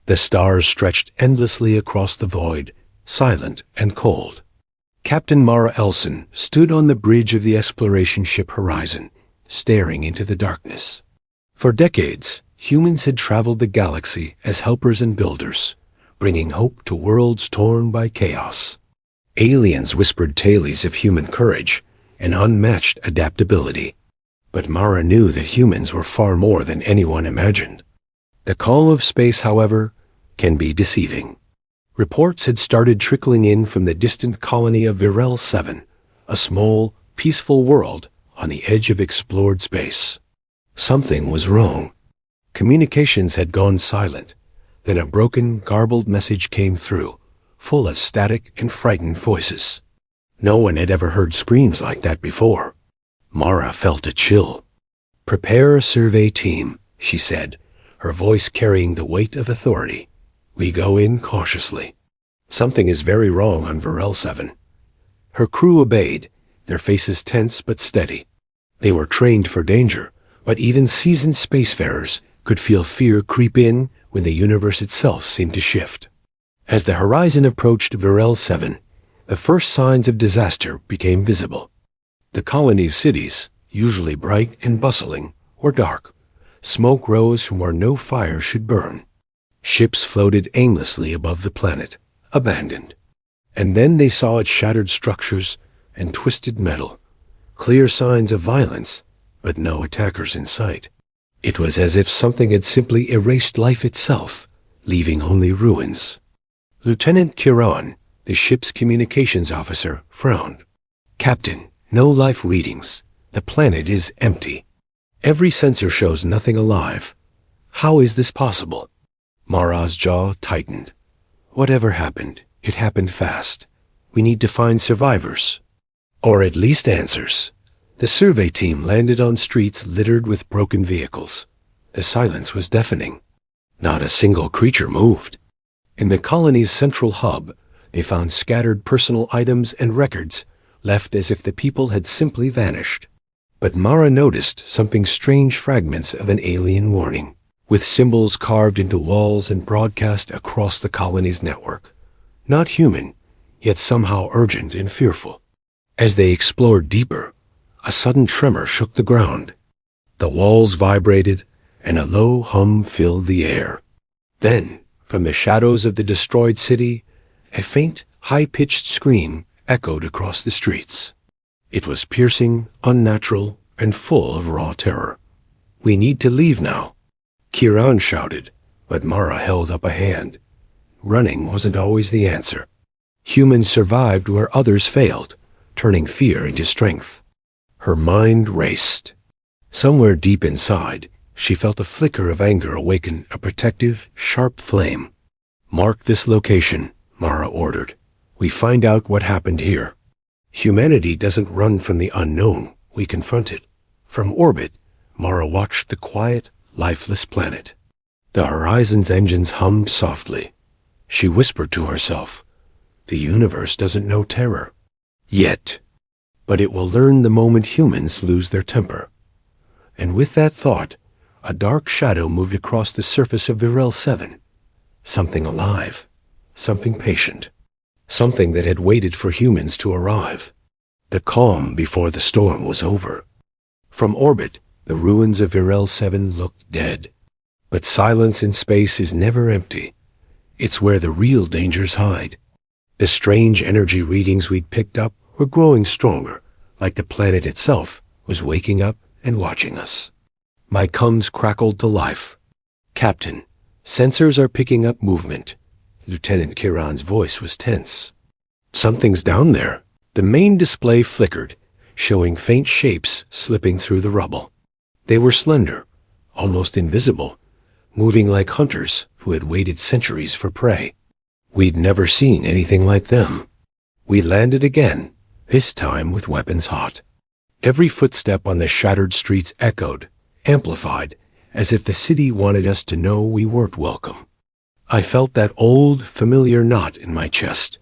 The stars stretched endlessly across the void, silent and cold. Captain Mara Elson stood on the bridge of the exploration ship Horizon, staring into the darkness. For decades, humans had traveled the galaxy as helpers and builders, bringing hope to worlds torn by chaos. Aliens whispered tales of human courage and unmatched adaptability. But Mara knew that humans were far more than anyone imagined. The calm of space, however, can be deceiving. Reports had started trickling in from the distant colony of Virel 7, a small, peaceful world on the edge of explored space. Something was wrong. Communications had gone silent. Then a broken, garbled message came through, full of static and frightened voices. No one had ever heard screams like that before. Mara felt a chill. "Prepare a survey team," she said, her voice carrying the weight of authority. "We go in cautiously. Something is very wrong on Virel 7. Her crew obeyed, their faces tense but steady. They were trained for danger, but even seasoned spacefarers could feel fear creep in when the universe itself seemed to shift. As the horizon approached Virel 7, the first signs of disaster became visible. The colony's cities, usually bright and bustling, were dark. Smoke rose from where no fire should burn. Ships floated aimlessly above the planet, abandoned. And then they saw its shattered structures and twisted metal. Clear signs of violence, but no attackers in sight. It was as if something had simply erased life itself, leaving only ruins. Lieutenant Kiran, the ship's communications officer, frowned. "Captain, no life readings. The planet is empty. Every sensor shows nothing alive. How is this possible?" Mara's jaw tightened. "Whatever happened, it happened fast. We need to find survivors. Or at least answers." The survey team landed on streets littered with broken vehicles. The silence was deafening. Not a single creature moved. In the colony's central hub, they found scattered personal items and records, left as if the people had simply vanished. But Mara noticed something strange: fragments of an alien warning, with symbols carved into walls and broadcast across the colony's network. Not human, yet somehow urgent and fearful. As they explored deeper, a sudden tremor shook the ground. The walls vibrated, and a low hum filled the air. Then, from the shadows of the destroyed city, a faint, high-pitched scream echoed across the streets. It was piercing, unnatural, and full of raw terror. "We need to leave now," Kiran shouted, but Mara held up a hand. Running wasn't always the answer. Humans survived where others failed, turning fear into strength. Her mind raced. Somewhere deep inside, she felt a flicker of anger awaken a protective, sharp flame. "Mark this location," Mara ordered. "We find out what happened here." Humanity doesn't run from the unknown, we confront it. From orbit, Mara watched the quiet, lifeless planet. The Horizon's engines hummed softly. She whispered to herself, "The universe doesn't know terror. Yet. But it will learn the moment humans lose their temper." And with that thought, a dark shadow moved across the surface of Virel 7. Something alive, something patient, something that had waited for humans to arrive. The calm before the storm was over. From orbit, the ruins of Virel 7 looked dead. But silence in space is never empty. It's where the real dangers hide. The strange energy readings we'd picked up were growing stronger, like the planet itself was waking up and watching us. My comms crackled to life. "Captain, sensors are picking up movement." Lieutenant Kiran's voice was tense. "Something's down there." The main display flickered, showing faint shapes slipping through the rubble. They were slender, almost invisible, moving like hunters who had waited centuries for prey. We'd never seen anything like them. We landed again, this time with weapons hot. Every footstep on the shattered streets echoed, amplified, as if the city wanted us to know we weren't welcome. I felt that old, familiar knot in my chest,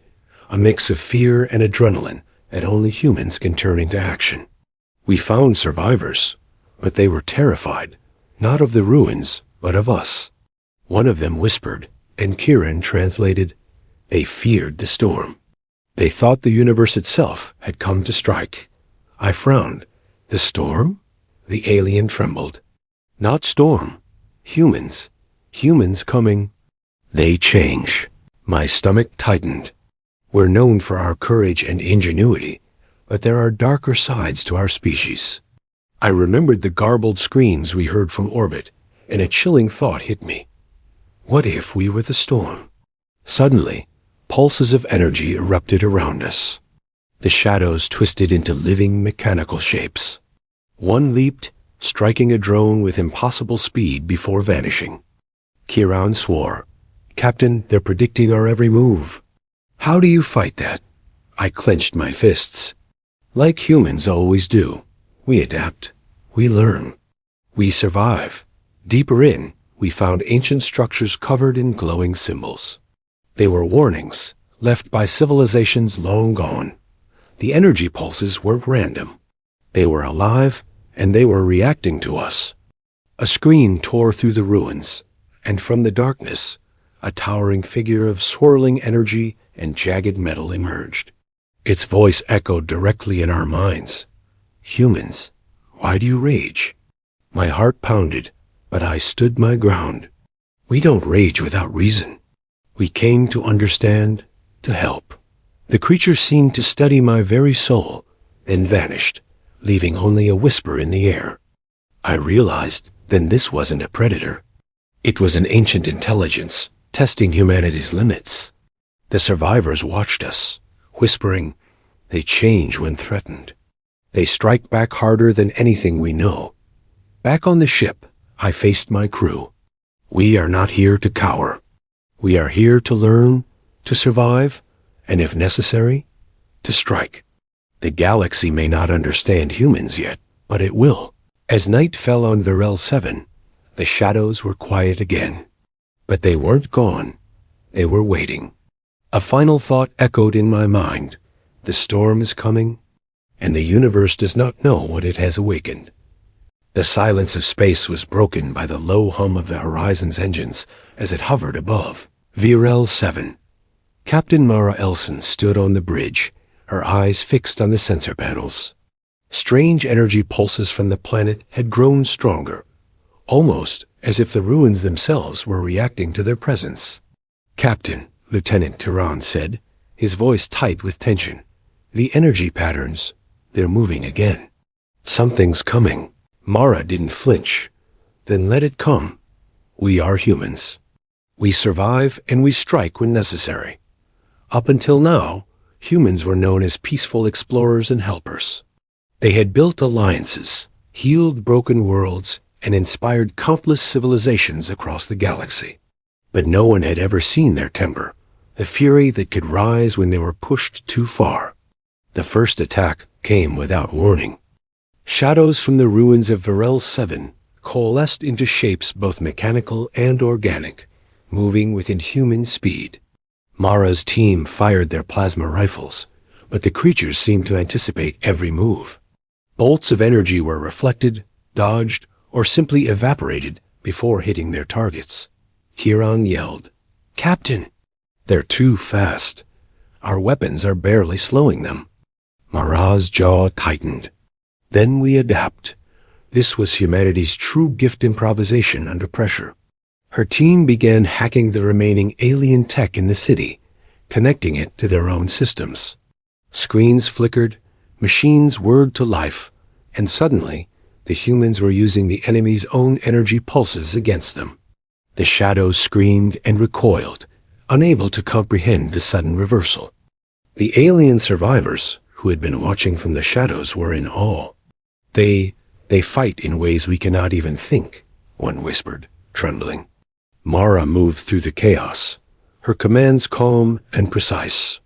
a mix of fear and adrenaline that only humans can turn into action. We found survivors, but they were terrified, not of the ruins, but of us. One of them whispered, and Kieran translated, "They feared the storm. They thought the universe itself had come to strike." I frowned. "The storm?" The alien trembled. "Not storm. Humans. Humans coming. They change." My stomach tightened. "We're known for our courage and ingenuity, but there are darker sides to our species." I remembered the garbled screams we heard from orbit, and a chilling thought hit me. What if we were the storm? Suddenly, pulses of energy erupted around us. The shadows twisted into living mechanical shapes. One leaped, striking a drone with impossible speed before vanishing. Kieran swore, "Captain, they're predicting our every move." "How do you fight that?" I clenched my fists. "Like humans always do. We adapt. We learn. We survive." Deeper in, we found ancient structures covered in glowing symbols. They were warnings, left by civilizations long gone. The energy pulses weren't random. They were alive, and they were reacting to us. A screen tore through the ruins, and from the darkness, a towering figure of swirling energy and jagged metal emerged. Its voice echoed directly in our minds. "Humans, why do you rage?" My heart pounded, but I stood my ground. "We don't rage without reason. We came to understand, to help." The creature seemed to study my very soul, then vanished, leaving only a whisper in the air. I realized then this wasn't a predator. It was an ancient intelligence, testing humanity's limits. The survivors watched us, whispering, "They change when threatened. They strike back harder than anything we know." Back on the ship, I faced my crew. We are not here to cower. We are here to learn, to survive, and if necessary, to strike. The galaxy may not understand humans yet, but it will. As night fell on Virel 7, the shadows were quiet again. But they weren't gone. They were waiting. A final thought echoed in my mind. The storm is coming, and the universe does not know what it has awakened. The silence of space was broken by the low hum of the horizon's engines as it hovered above. Virel 7. Captain Mara Elson stood on the bridge, her eyes fixed on the sensor panels. Strange energy pulses from the planet had grown stronger, almost as if the ruins themselves were reacting to their presence. "Captain," Lieutenant Kieran said, his voice tight with tension, "the energy patterns, they're moving again. Something's coming." Mara didn't flinch. "Then let it come. We are humans. We survive and we strike when necessary. Up until now, humans were known as peaceful explorers and helpers. They had built alliances, healed broken worlds, and inspired countless civilizations across the galaxy. But no one had ever seen their temper, the fury that could rise when they were pushed too far. The first attack came without warning. Shadows from the ruins of Virel 7 coalesced into shapes both mechanical and organic, moving with inhuman speed. Mara's team fired their plasma rifles, but the creatures seemed to anticipate every move. Bolts of energy were reflected, dodged, or simply evaporated before hitting their targets. Kieran yelled, "Captain! They're too fast. Our weapons are barely slowing them." Mara's jaw tightened. Then we adapt. This was humanity's true gift: improvisation under pressure. Her team began hacking the remaining alien tech in the city, connecting it to their own systems. Screens flickered, machines whirred to life, and suddenly, the humans were using the enemy's own energy pulses against them. The shadows screamed and recoiled, unable to comprehend the sudden reversal. The alien survivors, who had been watching from the shadows, were in awe. They fight in ways we cannot even think," one whispered, trembling. Mara moved through the chaos, her commands calm and precise.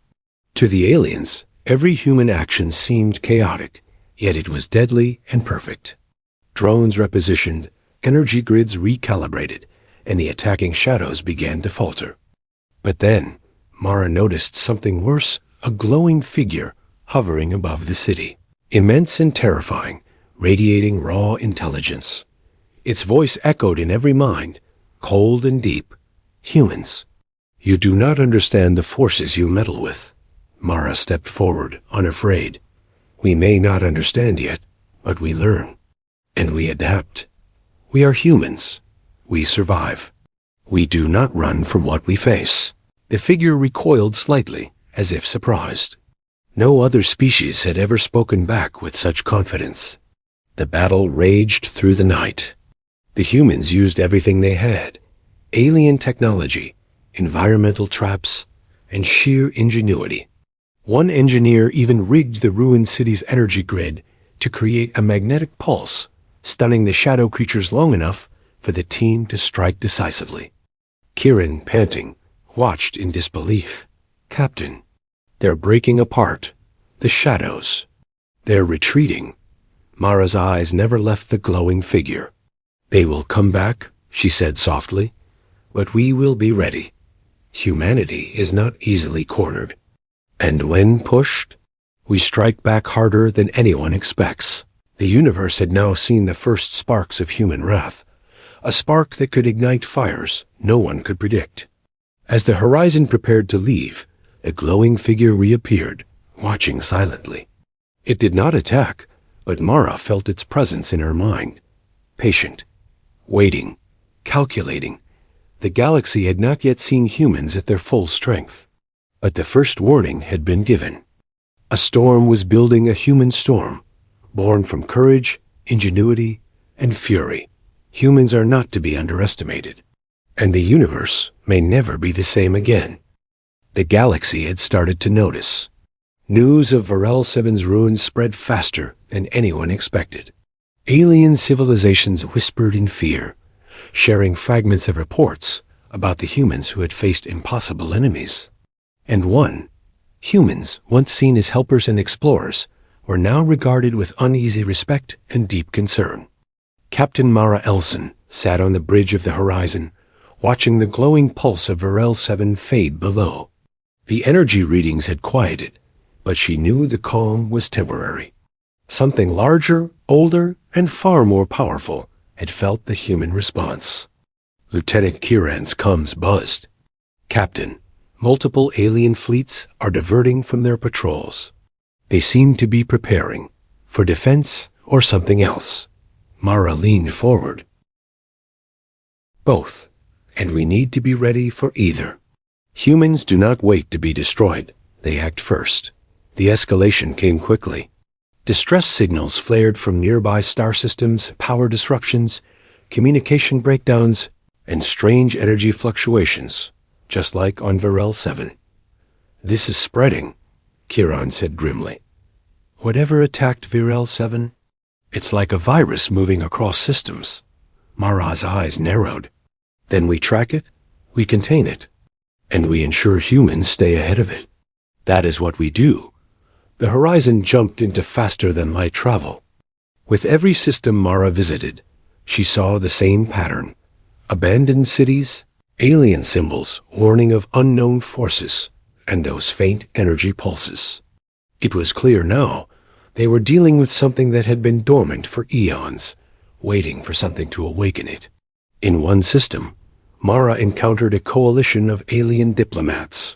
To the aliens, every human action seemed chaotic, yet it was deadly and perfect. Drones repositioned, energy grids recalibrated, and the attacking shadows began to falter. But then, Mara noticed something worse: a glowing figure hovering above the city. Immense and terrifying, radiating raw intelligence. Its voice echoed in every mind, cold and deep. "Humans, You do not understand the forces you meddle with. Mara stepped forward, unafraid. We may not understand yet, but we learn. And we adapt. We are humans. We survive. We do not run from what we face. The figure recoiled slightly, as if surprised. No other species had ever spoken back with such confidence. The battle raged through the night. The humans used everything they had: alien technology, environmental traps, and sheer ingenuity. One engineer even rigged the ruined city's energy grid to create a magnetic pulse, stunning the shadow creatures long enough for the team to strike decisively. Kieran, panting, watched in disbelief. Captain, they're breaking apart. The shadows. They're retreating. Mara's eyes never left the glowing figure. They will come back, she said softly, but we will be ready. Humanity is not easily cornered. And when pushed, we strike back harder than anyone expects. The universe had now seen the first sparks of human wrath, a spark that could ignite fires no one could predict. As the horizon prepared to leave, a glowing figure reappeared, watching silently. It did not attack, but Mara felt its presence in her mind. Patient, waiting, calculating. The galaxy had not yet seen humans at their full strength. But the first warning had been given. A storm was building, a human storm, born from courage, ingenuity, and fury. Humans are not to be underestimated, and the universe may never be the same again. The galaxy had started to notice. News of Varel 7's ruins spread faster than anyone expected. Alien civilizations whispered in fear, sharing fragments of reports about the humans who had faced impossible enemies. And humans, once seen as helpers and explorers, were now regarded with uneasy respect and deep concern. Captain Mara Elson sat on the bridge of the horizon, watching the glowing pulse of Varel 7 fade below. The energy readings had quieted, but she knew the calm was temporary. Something larger, older, and far more powerful had felt the human response. Lieutenant Kieran's comms buzzed. Captain, multiple alien fleets are diverting from their patrols. They seem to be preparing for defense or something else. Mara leaned forward. Both, and we need to be ready for either. Humans do not wait to be destroyed. They act first. The escalation came quickly. Distress signals flared from nearby star systems, power disruptions, communication breakdowns, and strange energy fluctuations, just like on Varel 7. This is spreading, Kieran said grimly. Whatever attacked Varel 7, it's like a virus moving across systems. Mara's eyes narrowed. Then we track it, we contain it, and we ensure humans stay ahead of it. That is what we do. The horizon jumped into faster-than-light travel. With every system Mara visited, she saw the same pattern. Abandoned cities, alien symbols warning of unknown forces, and those faint energy pulses. It was clear now they were dealing with something that had been dormant for eons, waiting for something to awaken it. In one system, Mara encountered a coalition of alien diplomats.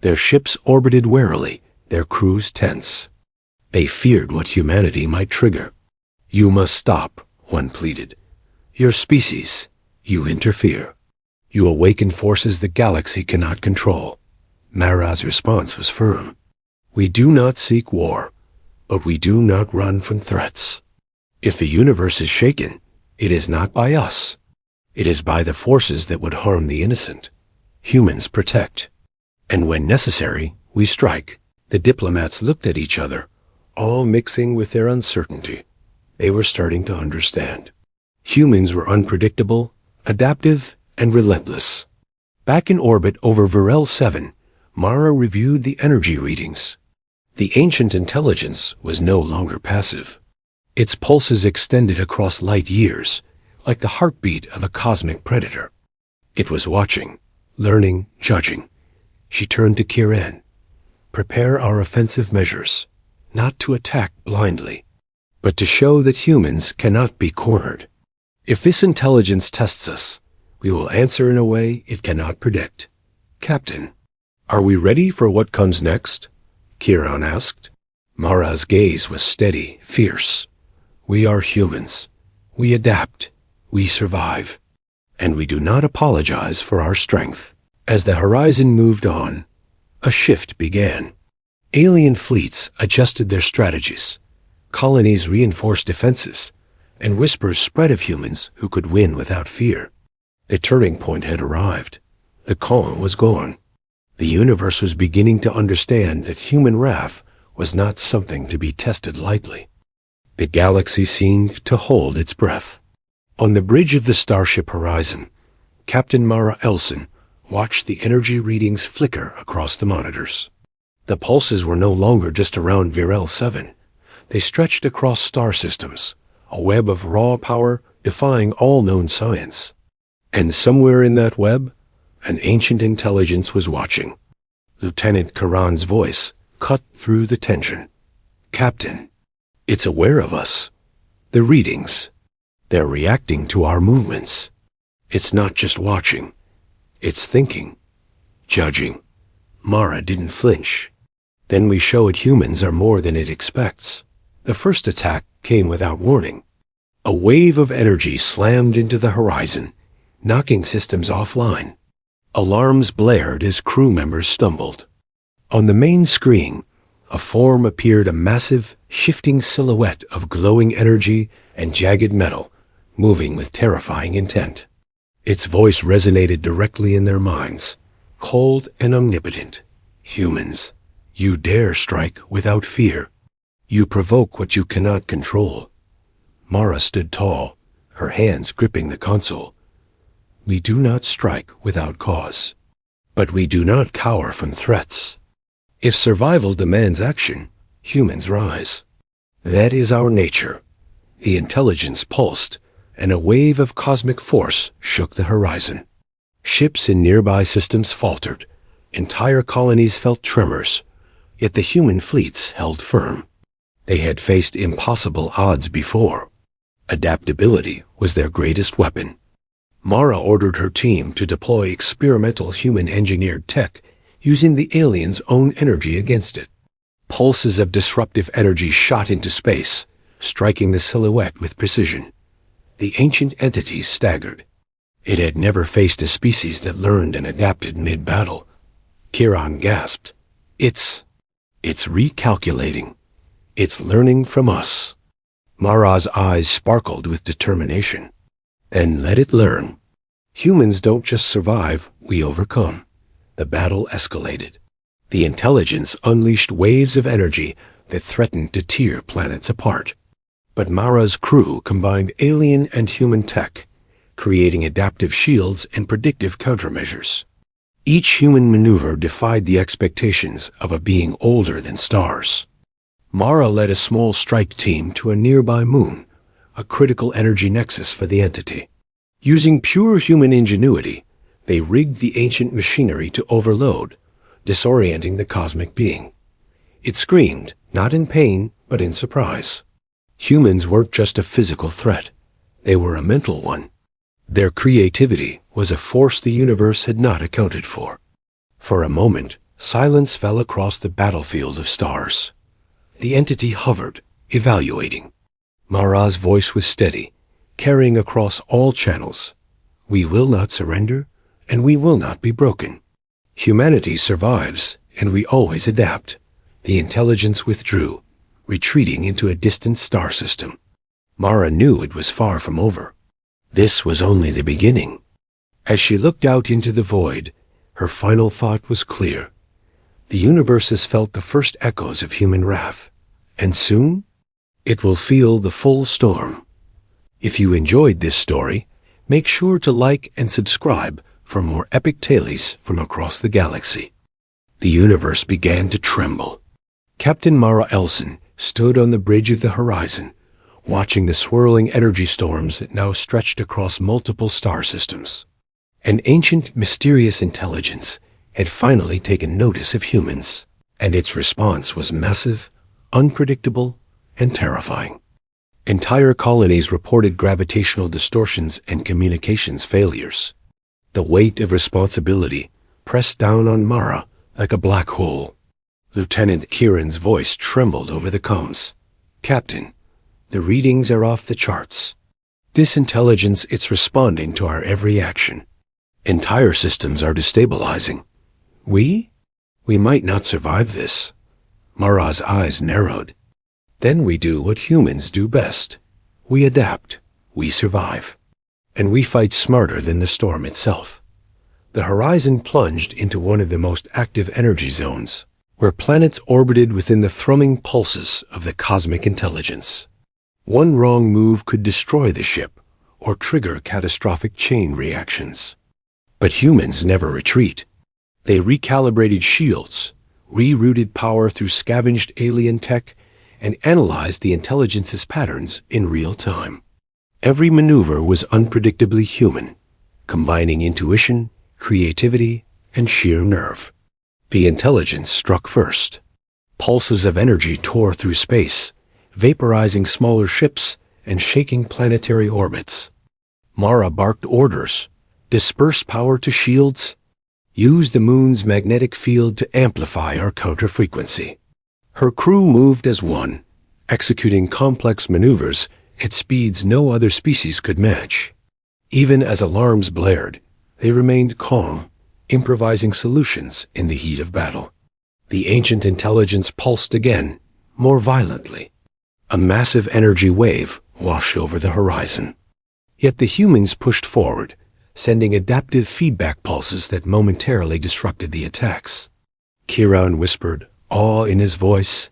Their ships orbited warily, their crews tense. They feared what humanity might trigger. You must stop, one pleaded. Your species, you interfere. You awaken forces the galaxy cannot control. Mara's response was firm. We do not seek war, but we do not run from threats. If the universe is shaken, it is not by us. It is by the forces that would harm the innocent. Humans protect. And when necessary, we strike. The diplomats looked at each other, all mixing with their uncertainty. They were starting to understand. Humans were unpredictable, adaptive, and relentless. Back in orbit over Varel 7, Mara reviewed the energy readings. The ancient intelligence was no longer passive. Its pulses extended across light years, like the heartbeat of a cosmic predator. It was watching, learning, judging. She turned to Kieran. Prepare our offensive measures, not to attack blindly, but to show that humans cannot be cornered. If this intelligence tests us, we will answer in a way it cannot predict. "Captain, are we ready for what comes next?" Kiran asked. Mara's gaze was steady, fierce. "We are humans. We adapt. We survive. And we do not apologize for our strength." As the horizon moved on, a shift began. Alien fleets adjusted their strategies. Colonies reinforced defenses, and whispers spread of humans who could win without fear. The turning point had arrived. The calm was gone. The universe was beginning to understand that human wrath was not something to be tested lightly. The galaxy seemed to hold its breath. On the bridge of the starship horizon, Captain Mara Elson watched the energy readings flicker across the monitors. The pulses were no longer just around Virel 7. They stretched across star systems, a web of raw power defying all known science. And somewhere in that web, an ancient intelligence was watching. Lieutenant Karan's voice cut through the tension. "Captain, it's aware of us. The readings. They're reacting to our movements. It's not just watching. It's thinking. Judging." Mara didn't flinch. "Then we show it humans are more than it expects." The first attack came without warning. A wave of energy slammed into the horizon, knocking systems offline. Alarms blared as crew members stumbled. On the main screen, a form appeared, a massive, shifting silhouette of glowing energy and jagged metal, moving with terrifying intent. Its voice resonated directly in their minds, cold and omnipotent. "Humans, you dare strike without fear. You provoke what you cannot control." Mara stood tall, her hands gripping the console. "We do not strike without cause. But we do not cower from threats. If survival demands action, humans rise. That is our nature." The intelligence pulsed, and a wave of cosmic force shook the horizon. Ships in nearby systems faltered. Entire colonies felt tremors. Yet the human fleets held firm. They had faced impossible odds before. Adaptability was their greatest weapon. Mara ordered her team to deploy experimental human-engineered tech using the aliens' own energy against it. Pulses of disruptive energy shot into space, striking the silhouette with precision. The ancient entity staggered. It had never faced a species that learned and adapted mid-battle. Kiran gasped. It's recalculating. It's learning from us." Mara's eyes sparkled with determination. "Then let it learn. Humans don't just survive, we overcome." The battle escalated. The intelligence unleashed waves of energy that threatened to tear planets apart. But Mara's crew combined alien and human tech, creating adaptive shields and predictive countermeasures. Each human maneuver defied the expectations of a being older than stars. Mara led a small strike team to a nearby moon, a critical energy nexus for the entity. Using pure human ingenuity, they rigged the ancient machinery to overload, disorienting the cosmic being. It screamed, not in pain, but in surprise. Humans weren't just a physical threat. They were a mental one. Their creativity was a force the universe had not accounted for. For a moment, silence fell across the battlefield of stars. The entity hovered, evaluating. Mara's voice was steady, carrying across all channels. "We will not surrender, and we will not be broken. Humanity survives, and we always adapt." The intelligence withdrew, retreating into a distant star system. Mara knew it was far from over. This was only the beginning. As she looked out into the void, her final thought was clear. The universe has felt the first echoes of human wrath, and soon it will feel the full storm. If you enjoyed this story, make sure to like and subscribe for more epic tales from across the galaxy. The universe began to tremble. Captain Mara Elson stood on the bridge of the horizon, watching the swirling energy storms that now stretched across multiple star systems. An ancient, mysterious intelligence had finally taken notice of humans, and its response was massive, unpredictable, and terrifying. Entire colonies reported gravitational distortions and communications failures. The weight of responsibility pressed down on Mara like a black hole. Lieutenant Kieran's voice trembled over the comms. "Captain, the readings are off the charts. This intelligence, it's responding to our every action. Entire systems are destabilizing. We might not survive this." Mara's eyes narrowed. "Then we do what humans do best. We adapt. We survive. And we fight smarter than the storm itself." The horizon plunged into one of the most active energy zones, where planets orbited within the thrumming pulses of the cosmic intelligence. One wrong move could destroy the ship or trigger catastrophic chain reactions. But humans never retreat. They recalibrated shields, rerouted power through scavenged alien tech, and analyzed the intelligence's patterns in real time. Every maneuver was unpredictably human, combining intuition, creativity, and sheer nerve. The intelligence struck first. Pulses of energy tore through space, vaporizing smaller ships and shaking planetary orbits. Mara barked orders: disperse power to shields, use the moon's magnetic field to amplify our counterfrequency. Her crew moved as one, executing complex maneuvers at speeds no other species could match. Even as alarms blared, they remained calm, improvising solutions in the heat of battle. The ancient intelligence pulsed again, more violently. A massive energy wave washed over the horizon. Yet the humans pushed forward, sending adaptive feedback pulses that momentarily disrupted the attacks. Kieran whispered, awe in his voice,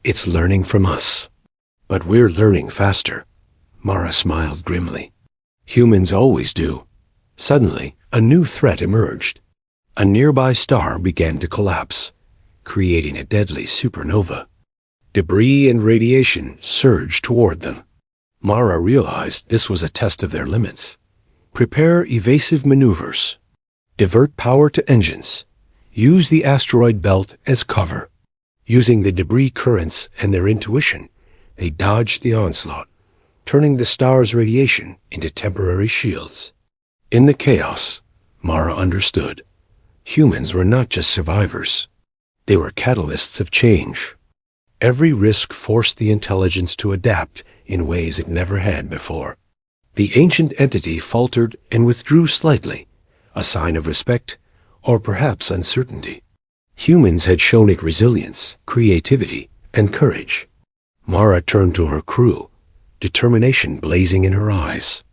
"It's learning from us." "But we're learning faster." Mara smiled grimly. "Humans always do." Suddenly, a new threat emerged. A nearby star began to collapse, creating a deadly supernova. Debris and radiation surged toward them. Mara realized this was a test of their limits. Prepare evasive maneuvers. Divert power to engines. Use the asteroid belt as cover. Using the debris currents and their intuition, they dodged the onslaught, turning the star's radiation into temporary shields. In the chaos, Mara understood. Humans were not just survivors. They were catalysts of change. Every risk forced the intelligence to adapt in ways it never had before. The ancient entity faltered and withdrew slightly, a sign of respect, or perhaps uncertainty. Humans had shown it resilience, creativity, and courage. Mara turned to her crew, determination blazing in her eyes.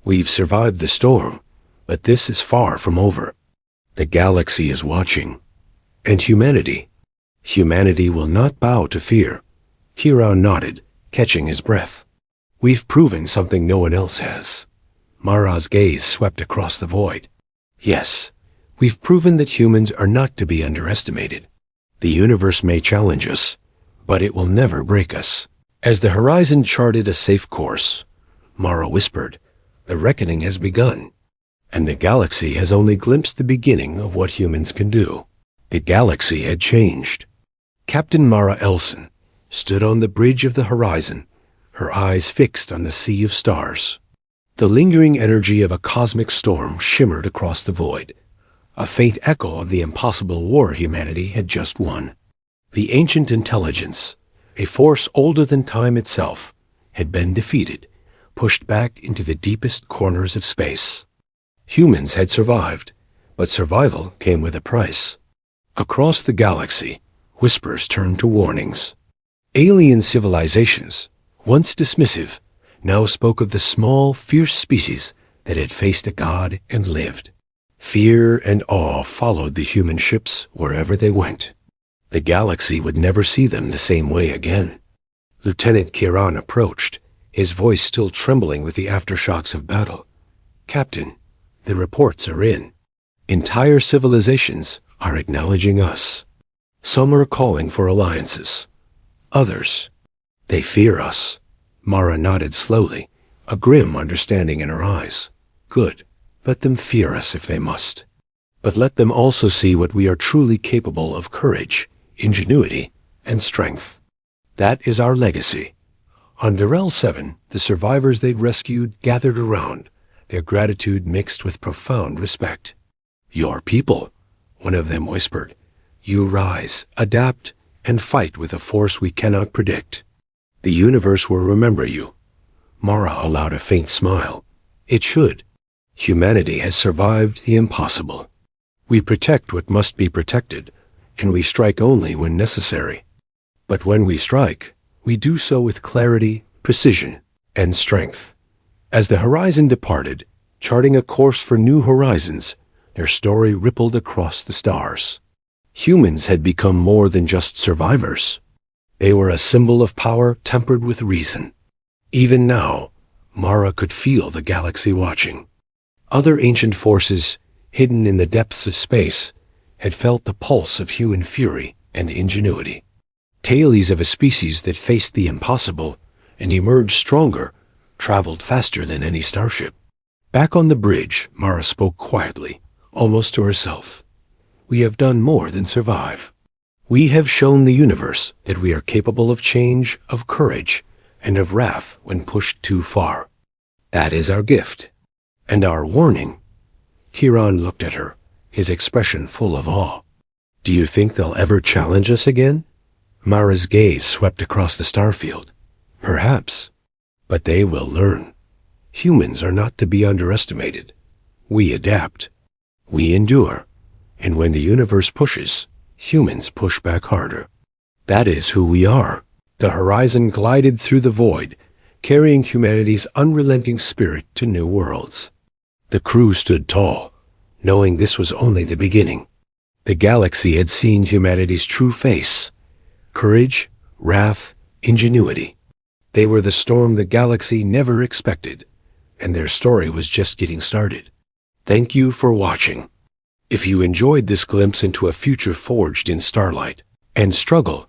"We've survived the storm, but this is far from over. The galaxy is watching. And humanity will not bow to fear." Kieran nodded, catching his breath. "We've proven something no one else has." Mara's gaze swept across the void. "Yes, we've proven that humans are not to be underestimated. The universe may challenge us, but it will never break us." As the horizon charted a safe course, Mara whispered, "The reckoning has begun, and the galaxy has only glimpsed the beginning of what humans can do." The galaxy had changed. Captain Mara Elson stood on the bridge of the horizon, her eyes fixed on the sea of stars. The lingering energy of a cosmic storm shimmered across the void, a faint echo of the impossible war humanity had just won. The ancient intelligence, a force older than time itself, had been defeated, pushed back into the deepest corners of space. Humans had survived, but survival came with a price. Across the galaxy, whispers turned to warnings. Alien civilizations, once dismissive, now spoke of the small, fierce species that had faced a god and lived. Fear and awe followed the human ships wherever they went. The galaxy would never see them the same way again. Lieutenant Kieran approached, his voice still trembling with the aftershocks of battle. "Captain, the reports are in. Entire civilizations are acknowledging us. Some are calling for alliances. Others, they fear us." Mara nodded slowly, a grim understanding in her eyes. "Good. Let them fear us if they must. But let them also see what we are truly capable of: courage, ingenuity, and strength. That is our legacy." On Durell 7, the survivors they'd rescued gathered around, their gratitude mixed with profound respect. "Your people," one of them whispered. You rise, adapt, and fight with a force we cannot predict. The universe will remember you. Mara allowed a faint smile. It should. Humanity has survived the impossible. We protect what must be protected, and we strike only when necessary. But when we strike, we do so with clarity, precision, and strength. As the horizon departed, charting a course for new horizons, their story rippled across the stars. Humans had become more than just survivors. They were a symbol of power tempered with reason. Even now, Mara could feel the galaxy watching. Other ancient forces, hidden in the depths of space, had felt the pulse of human fury and ingenuity. Tales of a species that faced the impossible and emerged stronger, traveled faster than any starship. Back on the bridge, Mara spoke quietly, almost to herself. We have done more than survive. We have shown the universe that we are capable of change, of courage, and of wrath when pushed too far. That is our gift. And our warning. Kiran looked at her, his expression full of awe. Do you think they'll ever challenge us again? Mara's gaze swept across the starfield. Perhaps. But they will learn. Humans are not to be underestimated. We adapt. We endure. And when the universe pushes, humans push back harder. That is who we are. The horizon glided through the void, carrying humanity's unrelenting spirit to new worlds. The crew stood tall, knowing this was only the beginning. The galaxy had seen humanity's true face. Courage, wrath, ingenuity. They were the storm the galaxy never expected, and their story was just getting started. Thank you for watching. If you enjoyed this glimpse into a future forged in starlight and struggle,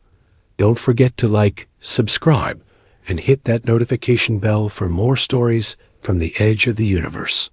don't forget to like, subscribe, and hit that notification bell for more stories from the edge of the universe.